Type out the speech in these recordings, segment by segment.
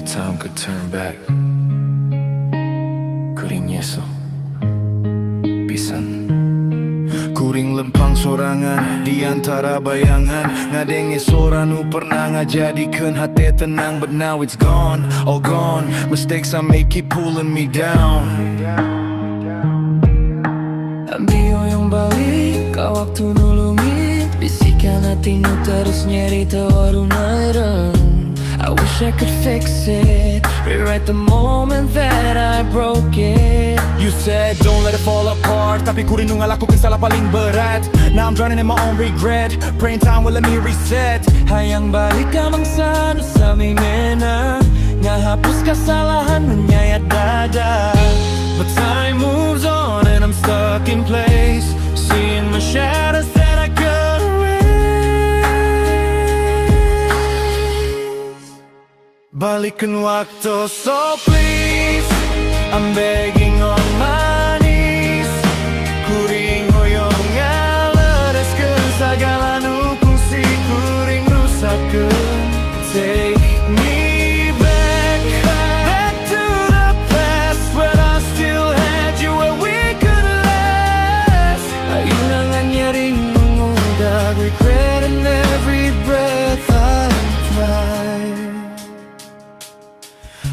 time could turn back, kuring nyeso pisan. Kuring lempang sorangan di antara bayangan, ngadengi sora nu pernah ngajadikeun hati tenang. But now it's gone, all gone. Mistakes I make keep pulling me down. Ambil yang balik, kau waktu nulungi bisikan hati nu terus nyeri tawarunairan. I wish I could fix it, rewrite the moment that I broke it. You said don't let it fall apart, tapi ku rindu ngalakukan salah paling berat. Now I'm drowning in my own regret, praying time will let me reset. Hayang balik ka mangsa nu sami mena, ngahapus kasalahan menyayat dada. But time moves on and I'm stuck in place, seeing my shadows that I could erase. Balikan waktu, so please, I'm begging on my knees. Kuring hoyong ngalereskeun sagala nu kungsi kuring rusakkeun. Take me back, back to the past when I still had you, where we could last. Ayunangan nyaring mengudak, regret in every breath I try.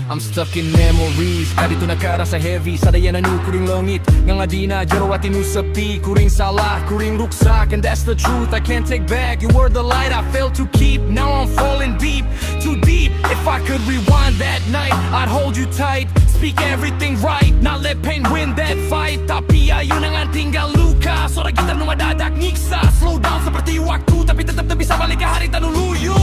I'm stuck in memories, kadito nakarasa heavy. Sadayan anu kuring langit, nga di na jarawati nu sepi. Kuring salah, kuring ruksak, and that's the truth I can't take back. You were the light I failed to keep, now I'm falling deep, too deep. If I could rewind that night, I'd hold you tight, speak everything right, not let pain win that fight. Tapi ayun ang tinggal luka, suara gitar nu madadak nyiksa. Slow down seperti waktu, tapi tetap tak bisa balik ke hari tanuluyu.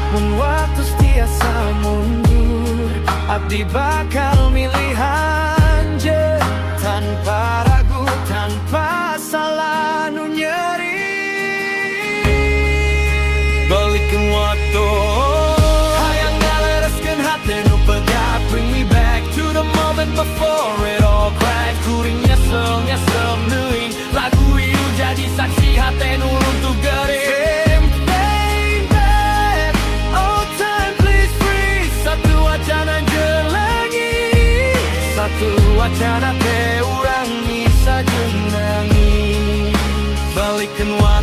Mun waktu setiasa mundur, abdi bakal milih hanje, tanpa ragu, tanpa salah nu nyeri. Balikan waktu, Hayang ngalereskeun hati nu pegat, bring me back to the moment before it all cracked. Kuring nyesel neuing, lagu ieu jadi saksi hati nu runtuh geuring. Satu wacana teh urang bisa jenangi. balikan waktu.